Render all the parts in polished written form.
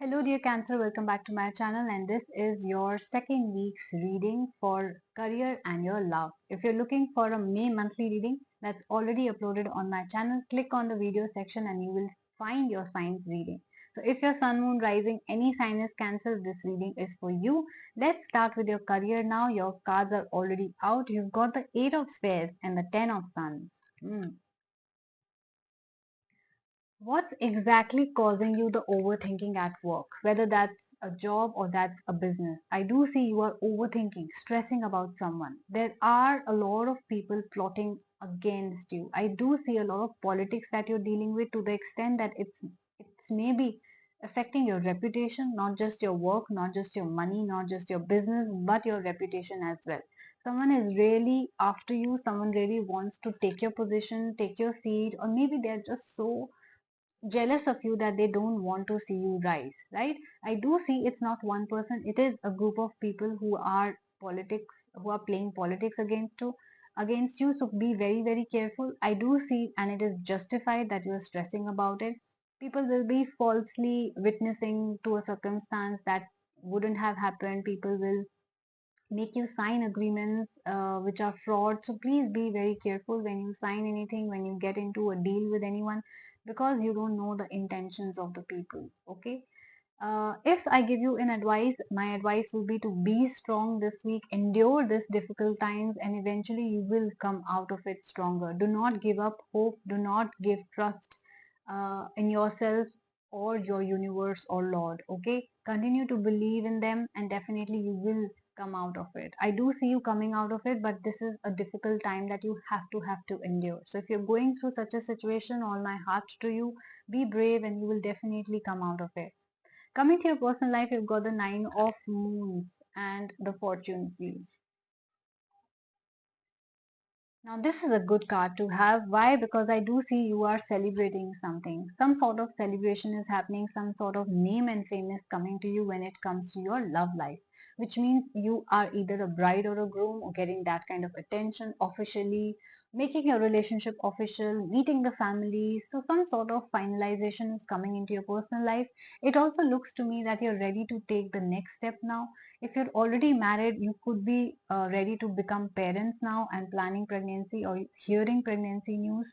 Hello dear Cancer, welcome back to my channel and this is your second week's reading for career and your love. If you're looking for a May monthly reading that's already uploaded on my channel, click on the video section and you will find your signs reading. So if your sun, moon, rising, any sign is Cancer, this reading is for you. Let's start with your career now. Your cards are already out. You've got the 8 of Spades and the 10 of Suns. What's exactly causing you the overthinking at work? Whether that's a job or that's a business. I do see you are overthinking, stressing about someone. There are a lot of people plotting against you. I do see a lot of politics that you're dealing with to the extent that it's maybe affecting your reputation, not just your work, not just your money, not just your business, but your reputation as well. Someone is really after you, someone really wants to take your position, take your seat, or maybe they're just so jealous of you that they don't want to see you rise, right? I do see it's not one person, it is a group of people who are politics, who are playing politics against you. So be very, very careful. I do see, and it is justified that you are stressing about it. People will be falsely witnessing to a circumstance that wouldn't have happened. People will make you sign agreements which are fraud. So please be very careful when you sign anything, when you get into a deal with anyone, because you don't know the intentions of the people. Okay. If I give you an advice, my advice will be to be strong this week, endure this difficult times, and eventually you will come out of it stronger. Do not give up hope. Do not give trust in yourself or your universe or Lord. Okay, continue to believe in them, and definitely you will come out of it. I do see you coming out of it, but this is a difficult time that you have to endure. So if you're going through such a situation, all my heart to you. Be brave, and you will definitely come out of it. Coming to your personal life, you've got the Nine of Moons and the Fortune Wheel. Now, this is a good card to have. Why? Because I do see you are celebrating something. Some sort of celebration is happening, some sort of name and fame is coming to you when it comes to your love life, which means you are either a bride or a groom or getting that kind of attention officially, making your relationship official, meeting the family. So, some sort of finalization is coming into your personal life. It also looks to me that you're ready to take the next step now. If you're already married, you could be ready to become parents now and planning pregnancy or hearing pregnancy news.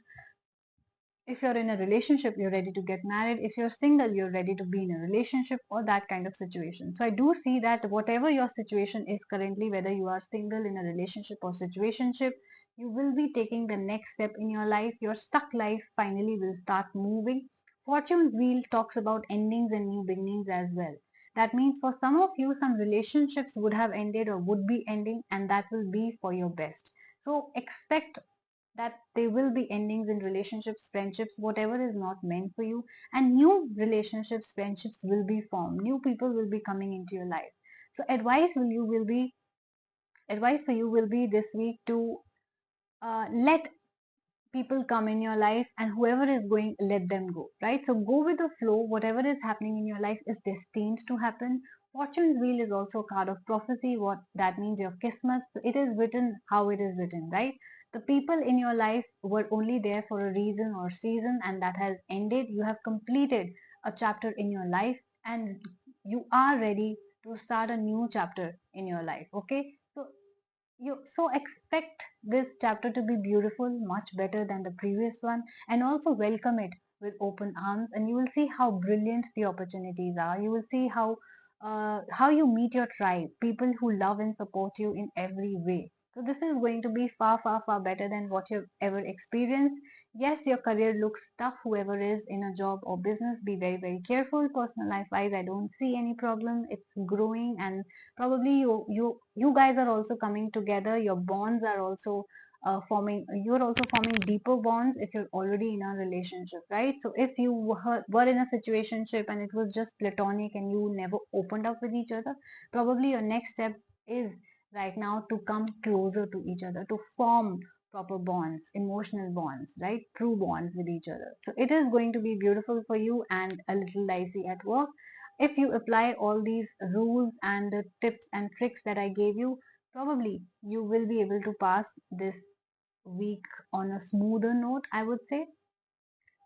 If you're in a relationship, you're ready to get married. If you're single, you're ready to be in a relationship or that kind of situation. So I do see that whatever your situation is currently, whether you are single, in a relationship or situationship, you will be taking the next step in your life. Your stuck life finally will start moving. Fortune's wheel talks about endings and new beginnings as well. That means for some of you, some relationships would have ended or would be ending, and that will be for your best. So expect that there will be endings in relationships, friendships, whatever is not meant for you, and new relationships, friendships will be formed. New people will be coming into your life. So advice for you will be this week to let people come in your life, and whoever is going, let them go, right? So go with the flow. Whatever is happening in your life is destined to happen. Fortune's wheel is also a card of prophecy. What that means, your kismet. So it is written how it is written, right? The people in your life were only there for a reason or season, and that has ended. You have completed a chapter in your life, and you are ready to start a new chapter in your life. Okay, so you so expect this chapter to be beautiful, much better than the previous one, and also welcome it with open arms, and you will see how brilliant the opportunities are. You will see how you meet your tribe, people who love and support you in every way. So this is going to be far, far, far better than what you've ever experienced. Yes, your career looks tough. Whoever is in a job or business, be very, very careful. Personal life wise, I don't see any problem. It's growing, and probably you guys are also coming together. Your bonds are also forming. You're also forming deeper bonds if you're already in a relationship, right? So if you were in a situationship and it was just platonic and you never opened up with each other, probably your next step is right now to come closer to each other, to form proper bonds, emotional bonds, right? True bonds with each other. So it is going to be beautiful for you and a little dicey at work. If you apply all these rules and the tips and tricks that I gave you, probably you will be able to pass this week on a smoother note, I would say.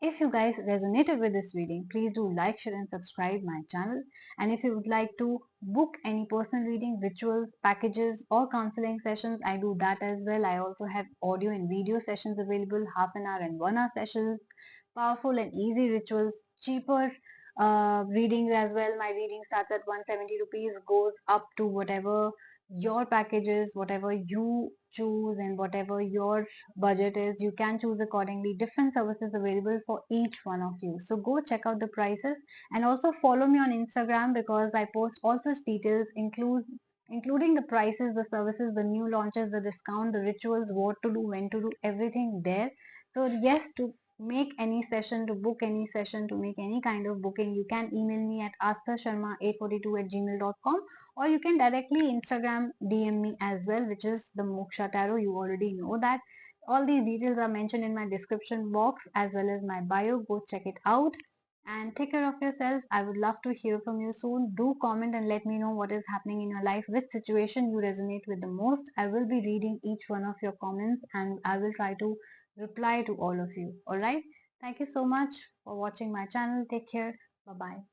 If you guys resonated with this reading, please do like, share and subscribe my channel. And if you would like to book any personal reading, rituals, packages or counseling sessions, I do that as well. I also have audio and video sessions available, half an hour and 1 hour sessions, powerful and easy rituals, cheaper readings as well. My reading starts at 170 rupees, goes up to whatever your packages, whatever you choose and whatever your budget is, you can choose accordingly. Different services available for each one of you. So go check out the prices and also follow me on Instagram because I post all such details, including the prices, the services, the new launches, the discount, the rituals, what to do, when to do, everything there. So yes, to make any session, to book any session, to make any kind of booking, you can email me at asthasharma842@gmail.com, or you can directly Instagram DM me as well, which is the Moksha Tarot. You already know that. All these details are mentioned in my description box as well as my bio. Go check it out and take care of yourself. I would love to hear from you soon. Do comment and let me know what is happening in your life, which situation you resonate with the most. I will be reading each one of your comments and I will try to reply to all of you. Alright. Thank you so much for watching my channel. Take care. Bye bye.